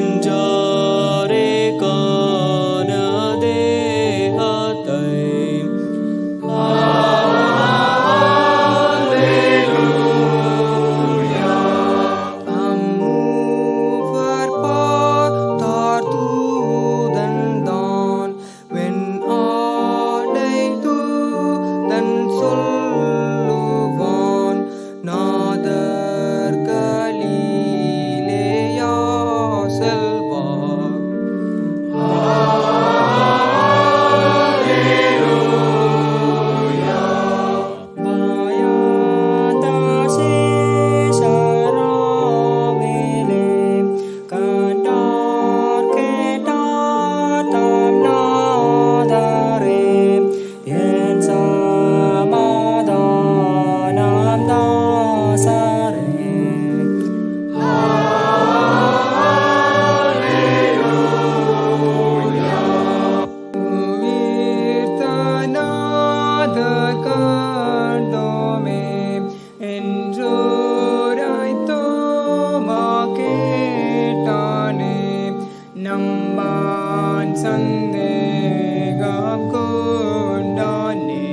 நெஞ்சாரே காண தேகத்தை அம்மூவர் பார்த்தார் தூதன் தான் வெண் ஆடை தூதன் சொல்லுவான் நாதர் கலிலேயா செல்வார் நம்பான் சந்தேகம் கொண்டானே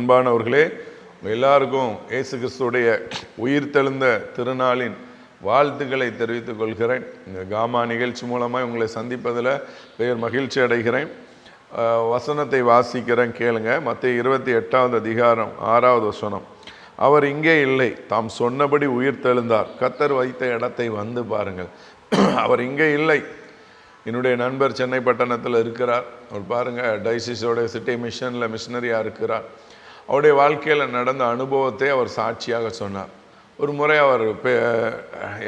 அன்பானவர்களே, எல்லாருக்கும் இயேசு கிறிஸ்துடைய உயிர்த்தெழுந்த திருநாளின் வாழ்த்துக்களை தெரிவித்துக் கொள்கிறேன். இந்த காமா நிகழ்ச்சி மூலமாக உங்களை சந்திப்பதில் பெயர் மகிழ்ச்சி அடைகிறேன். வசனத்தை வாசிக்கிறேன், கேளுங்க. மத்தேயு 28வது அதிகாரம் 6வது வசனம். அவர் இங்கே இல்லை, தாம் சொன்னபடி உயிர்த்தெழுந்தார். கர்த்தர் வைத்த இடத்தை வந்து பாருங்கள். அவர் இங்கே இல்லை. என்னுடைய நண்பர் சென்னை பட்டணத்தில் இருக்கிறார். அவர் பாருங்கள், டைசிஸோட சிட்டி மிஷனில் மிஷனரியாக இருக்கிறார். அவருடைய வாழ்க்கையில் நடந்த அனுபவத்தை அவர் சாட்சியாக சொன்னார். ஒரு முறை அவர்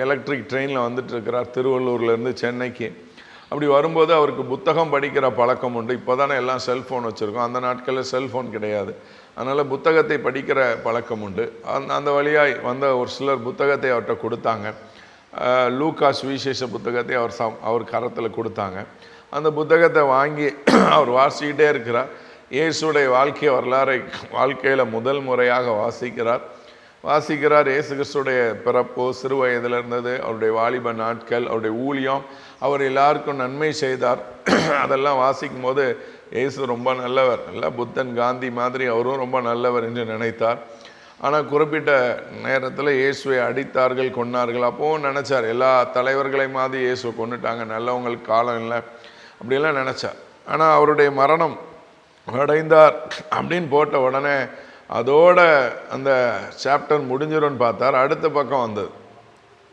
எலக்ட்ரிக் ட்ரெயினில் வந்துட்டு இருக்கிறார், திருவள்ளூர்லேருந்து சென்னைக்கு. அப்படி வரும்போது அவருக்கு புத்தகம் படிக்கிற பழக்கம் உண்டு. இப்போ தானே எல்லாம் செல்ஃபோன் வச்சுருக்கோம், அந்த நாட்களில் செல்ஃபோன் கிடையாது. அதனால் புத்தகத்தை படிக்கிற பழக்கம் உண்டு. அந்த வழியாக வந்த ஒரு சிலர் புத்தகத்தை அவர்கிட்ட கொடுத்தாங்க. லூக்கா சுவிசேஷ புத்தகத்தை அவர் கரத்தில் கொடுத்தாங்க. அந்த புத்தகத்தை வாங்கி அவர் வாசிக்கிட்டே இருக்கிறார். இயேசுடைய வாழ்க்கை வரலாறை வாழ்க்கையில் முதல் முறையாக வாசிக்கிறார். இயேசு கிறிஸ்துடைய பிறப்பு, சிறு வயதில் இருந்தது, அவருடைய வாலிப நாட்கள், அவருடைய ஊழியம், அவர் எல்லாருக்கும் நன்மை செய்தார். அதெல்லாம் வாசிக்கும் போது இயேசு ரொம்ப நல்லவர், இல்லை புத்தன் காந்தி மாதிரி அவரும் ரொம்ப நல்லவர் என்று நினைத்தார். ஆனால் குறிப்பிட்ட நேரத்தில் இயேசுவை அடித்தார்கள், கொன்னார்கள். அப்போவும் நினச்சார், எல்லா தலைவர்களை மாதிரி இயேசுவை கொண்டுட்டாங்க, நல்லவங்களுக்கு காலம் இல்லை அப்படியெல்லாம் நினச்சார். ஆனால் அவருடைய மரணம் அடைந்தார் அப்படின்னு போட்ட உடனே அதோட அந்த சாப்டர் முடிஞ்சிடும்னு பார்த்தார். அடுத்த பக்கம் வந்தது,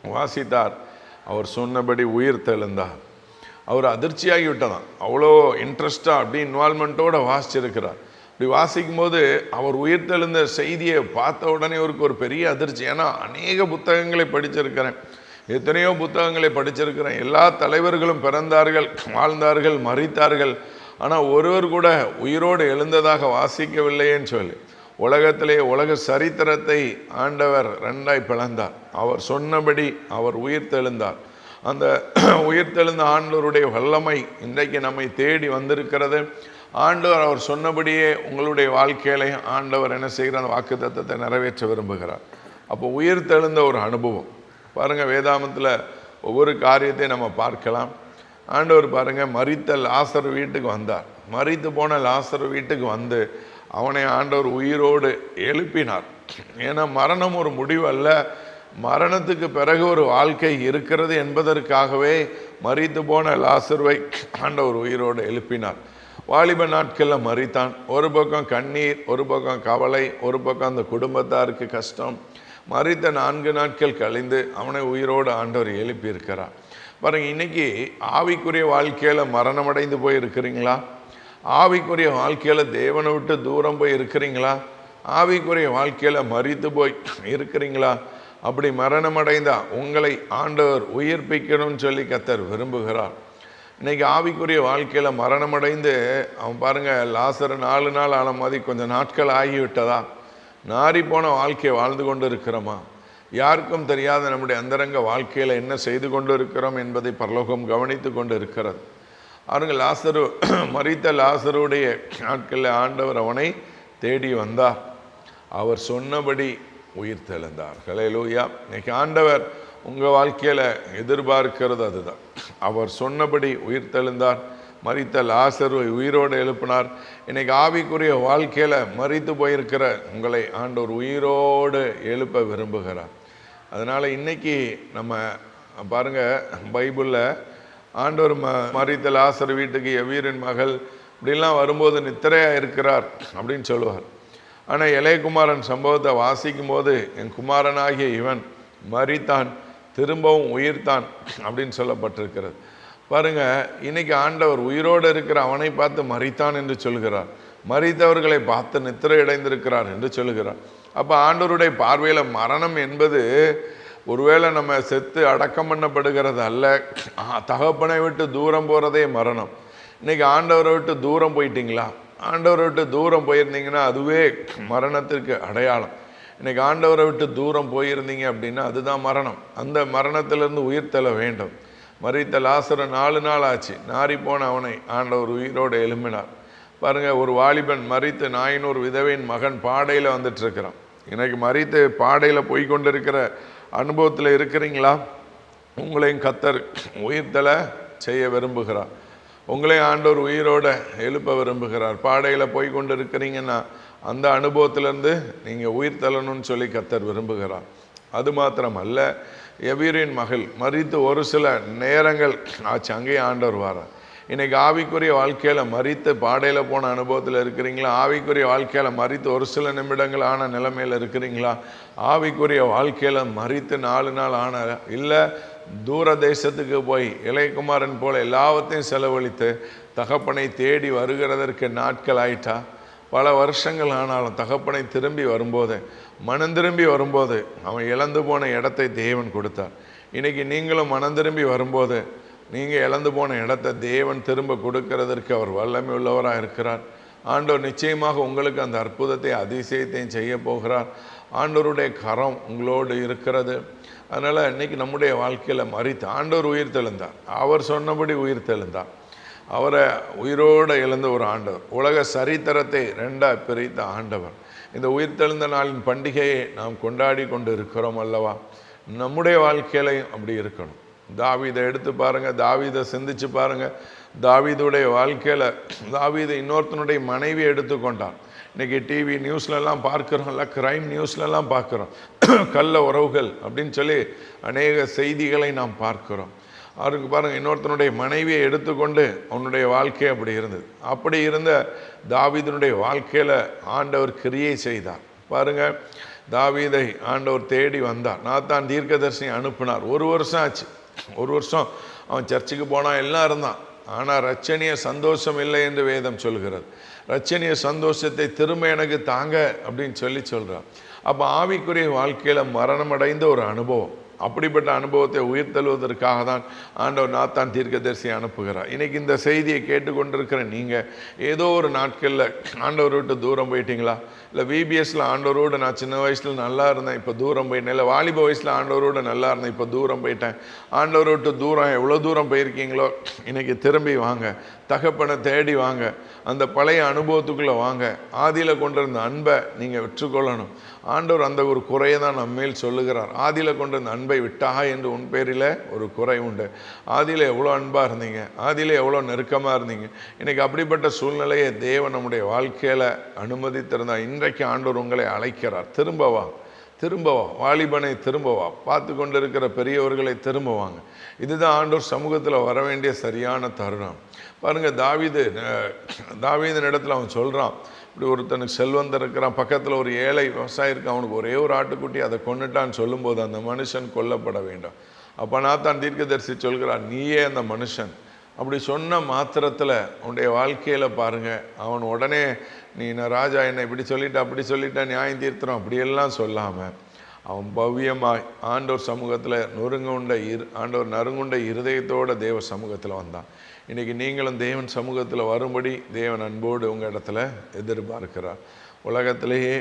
வாசித்தார், அவர் சொன்னபடி உயிர் தெழுந்தார். அவர் அதிர்ச்சியாகி விட்டதான். அவ்வளோ இன்ட்ரெஸ்டாக அப்படி இன்வால்மெண்ட்டோடு வாசிச்சிருக்கிறார். இப்படி வாசிக்கும் போது அவர் உயிர் தெழுந்த செய்தியை பார்த்த உடனே அவருக்கு ஒரு பெரிய அதிர்ச்சி. ஏன்னா அநேக புத்தகங்களை படிச்சிருக்கிறேன், எத்தனையோ புத்தகங்களை படிச்சிருக்கிறேன். எல்லா தலைவர்களும் பிறந்தார்கள், வாழ்ந்தார்கள், மரித்தார்கள். ஆனால் ஒருவர் கூட உயிரோடு எழுந்ததாக வாசிக்கவில்லையேன்னு சொல்லி உலக சரித்திரத்தை ஆண்டவர் ரெண்டாய் பிளந்தார். அவர் சொன்னபடி அவர் உயிர்த்தெழுந்தார். அந்த உயிர்த்தெழுந்த ஆண்டவருடைய வல்லமை இன்றைக்கு நம்மை தேடி வந்திருக்கிறது. ஆண்டவர் அவர் சொன்னபடியே உங்களுடைய வாழ்க்கையில ஆண்டவர் என்ன செய்கிற அந்த வாக்குத்தத்தத்தை நிறைவேற்ற விரும்புகிறார். அப்போ உயிர்த்தெழுந்த ஒரு அனுபவம் பாருங்கள். வேதாமத்தில் ஒவ்வொரு காரியத்தை நம்ம பார்க்கலாம். ஆண்டவர் பாருங்கள், மரித்த லாசர் வீட்டுக்கு வந்தார். மரித்து போன லாசர் வீட்டுக்கு வந்து அவனை ஆண்டவர் உயிரோடு எழுப்பினார். ஏன்னா மரணம் ஒரு முடிவு அல்ல, மரணத்துக்கு பிறகு ஒரு வாழ்க்கை இருக்கிறது என்பதற்காகவே மரித்து போன லாசர்வை ஆண்டவர் உயிரோடு எழுப்பினார். வாலிப நாட்களில் மரித்தான். ஒரு பக்கம் கண்ணீர், ஒரு பக்கம் கவலை, ஒரு பக்கம் அந்த குடும்பத்தாருக்கு கஷ்டம். மரித்த 4 நாட்கள் கழிந்து அவனை உயிரோடு ஆண்டவர் எழுப்பியிருக்கிறார். பாருங்க, இன்னைக்கு ஆவிக்குரிய வாழ்க்கையில் மரணம் அடைந்து போய் இருக்கிறீங்களா? ஆவிக்குரிய வாழ்க்கையில் தேவனை விட்டு தூரம் போய் இருக்கிறீங்களா? ஆவிக்குரிய வாழ்க்கையில் மரித்து போய் இருக்கிறீங்களா? அப்படி மரணம் அடைந்தா உங்களை ஆண்டவர் உயிர்ப்பிக்கணும்னு சொல்லி கர்த்தர் விரும்புகிறார். இன்னைக்கு ஆவிக்குரிய வாழ்க்கையில் மரணம் அடைந்து அவன் பாருங்கள், லாசர் 4 நாள் ஆன மாதிரி கொஞ்சம் நாட்கள் ஆகிவிட்டதா? நாரி போன வாழ்க்கையை வாழ்ந்து கொண்டு இருக்கிறோமா? யாருக்கும் தெரியாத நம்முடைய அந்தரங்க வாழ்க்கையில் என்ன செய்து கொண்டு இருக்கிறோம் என்பதை பரலோகம் கவனித்து கொண்டு இருக்கிறது. அவர்கள் மரித்த லாசருடைய நாட்களில் ஆண்டவர் அவனை தேடி வந்தார். அவர் சொன்னபடி உயிர் தெழுந்தார். ஹல்லேலூயா. இன்னைக்கு ஆண்டவர் உங்கள் வாழ்க்கையில் எதிர்பார்க்கிறது அதுதான். அவர் சொன்னபடி உயிர் தெழுந்தார். மரித்த லாசருவை உயிரோடு எழுப்பினார். இன்னைக்கு ஆவிக்குரிய வாழ்க்கையில் மரித்து போயிருக்கிற உங்களை ஆண்டவர் உயிரோடு எழுப்ப விரும்புகிறார். அதனால் இன்னைக்கு நம்ம பாருங்கள், பைபிளில் ஆண்டவர் மரித்த லாசர் வீட்டுக்கு எவ்வீரின் மகள் இப்படிலாம் வரும்போது நித்திரையாக இருக்கிறார் அப்படின்னு சொல்லுவார். ஆனால் இளையகுமாரன் சம்பவத்தை வாசிக்கும் போது என் குமாரனாகிய இவன் மரித்தான், திரும்பவும் உயிர்த்தான் அப்படின்னு சொல்லப்பட்டிருக்கிறது. பாருங்கள், இன்னைக்கு ஆண்டவர் உயிரோடு இருக்கிற அவனை பார்த்து மரித்தான் என்று சொல்கிறார், மரித்தவர்களை பார்த்து நித்திரை அடைந்திருக்கிறார் என்று சொல்கிறார். அப்போ ஆண்டவருடைய பார்வையில் மரணம் என்பது ஒருவேளை நம்ம செத்து அடக்கம் பண்ணப்படுகிறது அல்ல, தகப்பனை விட்டு தூரம் போகிறதே மரணம். இன்னைக்கு ஆண்டவரை விட்டு தூரம் போயிட்டீங்களா? ஆண்டவரை விட்டு தூரம் போயிருந்தீங்கன்னா அதுவே மரணத்திற்கு அடையாளம். இன்னைக்கு ஆண்டவரை விட்டு தூரம் போயிருந்தீங்க அப்படின்னா அதுதான் மரணம். அந்த மரணத்திலிருந்து உயிர் தெழ வேண்டும். மரித்த லாசர் 4 நாள் ஆச்சு, நாரி போன அவனை ஆண்டவர் உயிரோடு எழுப்பினார். பாருங்கள், ஒரு வாலிபன் மரித்து நாயினூர் விதவையின் மகன் பாடையில் வந்துட்டு இருக்கிறான். இன்னைக்கு மரித்து பாடையில் போய் கொண்டு இருக்கிற அனுபவத்தில் இருக்கிறீங்களா? உங்களையும் கர்த்தர் உயிர்த்தெழ செய்ய விரும்புகிறார். உங்களே ஆண்டவர் உயிரோட எழுப்ப விரும்புகிறார். பாடையில் போய் கொண்டு இருக்கிறீங்கன்னா அந்த அனுபவத்திலேருந்து நீங்கள் உயிர் தள்ளணும்னு சொல்லி கர்த்தர் விரும்புகிறார். அது மாத்திரமல்ல, எபிரின் மகள் மரித்து ஒரு சில நேரங்கள் ஆச்சு, அங்கேயே ஆண்டவர் வாரார். இன்றைக்கி ஆவிக்குரிய வாழ்க்கையில் மரித்து பாடையில் போன அனுபவத்தில் இருக்கிறீங்களா? ஆவிக்குரிய வாழ்க்கையில் மரித்து ஒரு சில நிமிடங்கள் ஆன நிலைமையில் இருக்கிறீங்களா? ஆவிக்குரிய வாழ்க்கையில் மரித்து 4 நாள் ஆன, இல்லை தூர தேசத்துக்கு போய் இளையகுமாரன் போல எல்லாவற்றையும் செலவழித்து தகப்பனை தேடி வருகிறதற்கு நாட்கள் ஆயிட்டா? பல வருஷங்கள் ஆனாலும் தகப்பனை திரும்பி வரும்போது, மனம் திரும்பி வரும்போது அவன் இழந்து போன இடத்தை தேவன் கொடுத்தார். இன்றைக்கி நீங்களும் மனம் திரும்பி வரும்போது நீங்கள் இழந்து போன இடத்தை தேவன் திரும்ப கொடுக்கறதற்கு அவர் வல்லமை உள்ளவராக இருக்கிறார். ஆண்டவர் நிச்சயமாக உங்களுக்கு அந்த அற்புதத்தை அதிசயத்தையும் செய்ய போகிறார். ஆண்டவருடைய கரம் உங்களோடு இருக்கிறது. அதனால் இன்றைக்கி நம்முடைய வாழ்க்கையில் மரித்து ஆண்டவர் உயிர் தெழுந்தார். அவர் சொன்னபடி உயிர் தெழுந்தார். அவரை உயிரோடு எழுந்த ஒரு ஆண்டவர், உலக சரித்திரத்தை 2ஆக பிரித்த ஆண்டவர். இந்த உயிர் தெழுந்த நாளின் பண்டிகையை நாம் கொண்டாடி கொண்டு இருக்கிறோம் அல்லவா? நம்முடைய வாழ்க்கையிலையும் அப்படி இருக்கணும். தாவீதை எடுத்து பாருங்கள், தாவீதை சிந்திச்சு பாருங்கள். தாவீதுடைய வாழ்க்கையில் தாவீதை இன்னொருத்தனுடைய மனைவியை எடுத்துக்கொண்டான். இன்றைக்கி டிவி நியூஸ்லலாம் பார்க்குறோம்ல, க்ரைம் நியூஸ்லலாம் பார்க்குறோம், கள்ள உறவுகள் அப்படின்னு சொல்லி அநேக செய்திகளை நாம் பார்க்குறோம். அவருக்கு பாருங்கள், இன்னொருத்தனுடைய மனைவியை எடுத்துக்கொண்டு அவனுடைய வாழ்க்கை அப்படி இருந்தது. அப்படி இருந்த தாவீதினுடைய வாழ்க்கையில் ஆண்டவர் கிரியை செய்தார். பாருங்கள், தாவீதை ஆண்டவர் தேடி வந்தார். நாத்தான் தீர்க்கதரிசி அனுப்பினார். 1 வருஷம் ஆச்சு. 1 வருஷம் அவன் சர்ச்சுக்கு போனான், எல்லாம் இருந்தான். ஆனால் ரட்சணிய சந்தோஷம் இல்லை என்று வேதம் சொல்கிறது. ரட்சணிய சந்தோஷத்தை திரும்ப எனக்கு தாங்க அப்படின்னு சொல்கிறான். அப்போ ஆவிக்குரிய வாழ்க்கையில் மரணமடைந்த ஒரு அனுபவம், அப்படிப்பட்ட அனுபவத்தை உயிர் தழுவதற்காக தான் ஆண்டவர் நாத்தான் தீர்க்கதரிசி அனுப்புகிறார். இன்றைக்கி இந்த செய்தியை கேட்டுக்கொண்டிருக்கிற நீங்கள் ஏதோ ஒரு நாட்களில் ஆண்டவர் விட்டு தூரம் போயிட்டீங்களா? இல்லை விபிஎஸ்ல ஆண்டவரோடு நான் சின்ன வயசில் நல்லா இருந்தேன், இப்போ தூரம் போயிட்டேன். இல்லை வாலிப வயசில் ஆண்டவரோடு நல்லா இருந்தேன், இப்போ தூரம் போயிட்டேன். ஆண்டவர் விட்டு தூரம் எவ்வளோ தூரம் போயிருக்கீங்களோ இன்றைக்கி திரும்பி வாங்க, தகப்பனை தேடி வாங்க, அந்த பழைய அனுபவத்துக்குள்ளே வாங்க. ஆதியில் கொண்டிருந்த அன்பை நீங்கள் விற்றுக்கொள்ளணும். ஆண்டவர் அந்த ஒரு குறையை தான் நம்மேல் சொல்லுகிறார். ஆதியில் கொண்டிருந்த அன்பை விட்டா என்று உன் பேரில் ஒரு குறை உண்டு. ஆதியில் எவ்வளோ அன்பாக இருந்தீங்க, ஆதியில் எவ்வளோ நெருக்கமாக இருந்தீங்க. இன்றைக்கி அப்படிப்பட்ட சூழ்நிலையை தேவன் நம்முடைய வாழ்க்கையில் அனுமதித்திருந்தார். இன்றைக்கு ஆண்டவர் உங்களை அழைக்கிறார். திரும்பவா, திரும்பவா, வாலிபனை திரும்பவா, பார்த்து கொண்டு இருக்கிற பெரியவர்களை திரும்பவாங்க. இதுதான் ஆண்டவர் சமூகத்தில் வர வேண்டிய சரியான தருணம். பாருங்கள், தாவீதின் இடத்துல அவன் சொல்கிறான், இப்படி ஒருத்தனுக்கு செல்வந்தர் இருக்கிறான், பக்கத்தில் ஒரு ஏழை விவசாயி இருக்கு, அவனுக்கு ஒரே ஒரு ஆட்டுக்குட்டி, அதை கொண்டுட்டான்னு சொல்லும்போது அந்த மனுஷன் கொல்லப்பட வேண்டும். அப்போ நாத்தான் தீர்க்கதரிசி சொல்கிறான், நீயே அந்த மனுஷன். அப்படி சொன்ன மாத்திரத்தில் அவனுடைய வாழ்க்கையில் பாருங்கள், அவன் உடனே நீ நான் ராஜா என்னை இப்படி சொல்லிட்டேன் அப்படி சொல்லிட்டேன் நியாயம் தீர்த்துறோம் அப்படியெல்லாம் சொல்லாமல் அவன் பவ்யமாய் ஆண்டவர் சமூகத்தில் ஆண்டவர் நறுங்குண்ட இருதயத்தோட தேவ சமூகத்தில் வந்தான். இன்றைக்கி நீங்களும் தேவன் சமூகத்தில் வரும்படி தேவன் அன்போடு உங்கள் இடத்துல எதிர்பார்க்கிறார். உலகத்திலேயே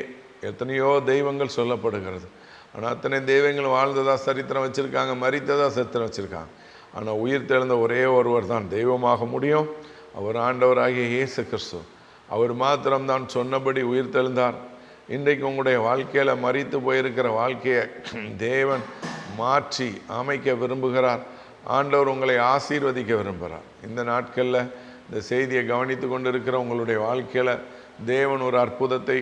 எத்தனையோ தெய்வங்கள் சொல்லப்படுகிறது. ஆனால் அத்தனை தெய்வங்கள் வாழ்ந்ததா சரித்திரம் வச்சுருக்காங்க, மரித்ததா சரித்திரம் வச்சுருக்காங்க. ஆனால் உயிர் தெழுந்த ஒரே ஒருவர் தான் தெய்வமாக முடியும். அவர் ஆண்டவராகிய இயேசு கிறிஸ்து. அவர் மாத்திரம்தான் சொன்னபடி உயிர் தெழுந்தார். இன்றைக்கு உங்களுடைய வாழ்க்கையில் மரித்து போயிருக்கிற வாழ்க்கையை தேவன் மாற்றி அமைக்க விரும்புகிறார். ஆண்டவர் உங்களை ஆசீர்வதிக்க விரும்புகிறார். இந்த நாட்களில் இந்த செய்தியை கவனித்து கொண்டு இருக்கிற உங்களுடைய வாழ்க்கையில் தேவன் ஒரு அற்புதத்தை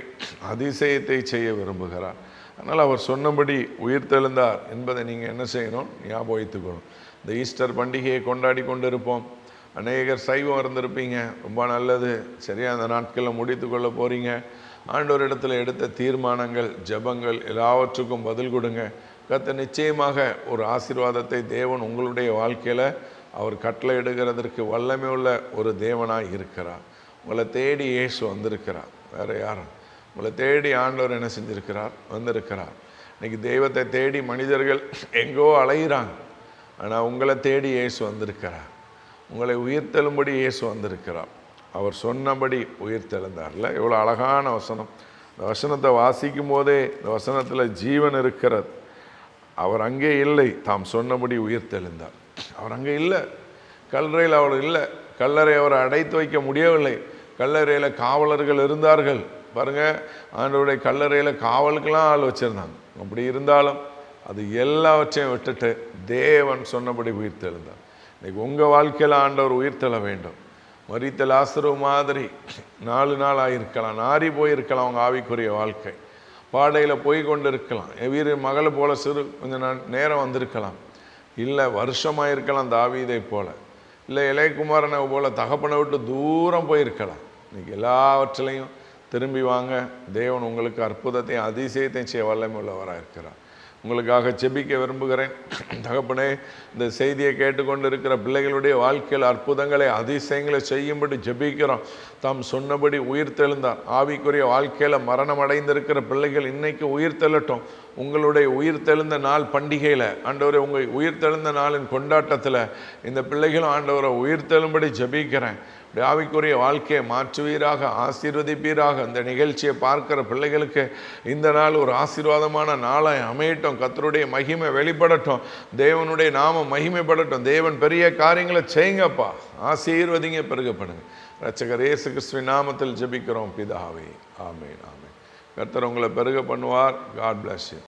அதிசயத்தை செய்ய விரும்புகிறார். அதனால் அவர் சொன்னபடி உயிர் தெழுந்தார் என்பதை நீங்கள் என்ன செய்யணும், ஞாபகம். இந்த ஈஸ்டர் பண்டிகையை கொண்டாடி கொண்டு இருப்போம். அநேகர் சைவம் இருந்திருப்பீங்க, ரொம்ப நல்லது. சரியாக அந்த நாட்களில் முடித்து கொள்ள போகிறீங்க. ஆண்டவர் இடத்துல எடுத்த தீர்மானங்கள், ஜெபங்கள் எல்லாவற்றுக்கும் பதில் கொடுங்க. கர்த்தர் நிச்சயமாக ஒரு ஆசீர்வாதத்தை தேவன் உங்களுடைய வாழ்க்கையில் அவர் கட்டளை எடுக்கிறதற்கு வல்லமை உள்ள ஒரு தேவனாக இருக்கிறார். உங்களை தேடி இயேசு வந்திருக்கிறார், வேறு யாரும். உங்களை தேடி ஆண்டவர் என்ன செஞ்சிருக்கிறார், வந்திருக்கிறார். இன்றைக்கி தெய்வத்தை தேடி மனிதர்கள் எங்கோ அலைகிறாங்க. ஆனால் உங்களை தேடி இயேசு வந்திருக்கிறார். உங்களை உயிர்த்தெழும்படி இயேசு வந்திருக்கிறார். அவர் சொன்னபடி உயிர்த்தெழுந்தார்ல, எவ்வளோ அழகான வசனம். இந்த வசனத்தை வாசிக்கும் போதே இந்த வசனத்தில் ஜீவன் இருக்கிறது. அவர் அங்கே இல்லை, தாம் சொன்னபடி உயிர்த்தெழுந்தார். அவர் அங்கே இல்லை, கல்லறையில் அவர் இல்லை. கல்லறை அவரை அடைத்து வைக்க முடியவில்லை. கல்லறையில் காவலர்கள் இருந்தார்கள். பாருங்கள், ஆண்டவருடைய கல்லறையில் காவலுக்கெல்லாம் ஆள் வச்சுருந்தாங்க. அப்படி இருந்தாலும் அது எல்லாவற்றையும் விட்டுட்டு தேவன் சொன்னபடி உயிர்த்தெழுந்தார். இன்றைக்கி உங்கள் வாழ்க்கையில் ஆண்டவர் உயிர்த்தெழ வேண்டும். மரித்த லாசரு மாதிரி 4 நாள் ஆகியிருக்கலாம், நாரி போயிருக்கலாம் அவங்க ஆவிக்குரிய வாழ்க்கை, பாடையில் போய் கொண்டு இருக்கலாம், வீர மகளை போல கொஞ்சம் நேரம் வந்திருக்கலாம், இல்லை வருஷமாக இருக்கலாம் தாவீதை போல, இல்லை இளையகுமாரனை போல தகப்பனை விட்டு தூரம் போயிருக்கலாம். இன்னைக்கு எல்லாவற்றிலையும் திரும்பி வாங்க. தேவன் உங்களுக்கு அற்புதத்தையும் அதிசயத்தையும் செய்ய வல்லமை உள்ளவராக இருக்கிறார். உங்களுக்காக ஜெபிக்க விரும்புகிறேன். தகப்பனே, இந்த செய்தியை கேட்டுக்கொண்டு இருக்கிற பிள்ளைகளுடைய வாழ்க்கையில் அற்புதங்களை அதிசயங்களை செய்யும்படி ஜெபிக்கிறோம். தாம் சொன்னபடி உயிர் தெழுந்தார். ஆவிக்குரிய வாழ்க்கையில் மரணம் அடைந்திருக்கிற பிள்ளைகள் இன்னைக்கு உயிர் தெழட்டும். உங்களுடைய உயிர் தெழுந்த நாள் பண்டிகையில் ஆண்டவரை, உங்கள் உயிர் தெழுந்த நாளின் கொண்டாட்டத்தில் இந்த பிள்ளைகளும் ஆண்டவரை உயிர் தெழும்படி ஜெபிக்கிறேன். ஆவிக்குரிய வாழ்க்கையை மாற்றுவீராக, ஆசீர்வதிப்பீராக. இந்த நிகழ்ச்சியை பார்க்கிற பிள்ளைகளுக்கு இந்த நாள் ஒரு ஆசீர்வாதமான நாளை அமையட்டும். கர்த்தருடைய மகிமை வெளிப்படட்டும், தேவனுடைய நாமம் மகிமைப்படட்டும். தேவன் பெரிய காரியங்களை செய்யுங்கப்பா, ஆசீர்வதிங்க, பெருகப்படுங்க. இரட்சகர் இயேசு கிறிஸ்துவின் நாமத்தில் ஜெபிக்கிறோம் பிதாவே, ஆமென், ஆமென். கர்த்தர் உங்களை பெருக பண்ணுவார். God bless you.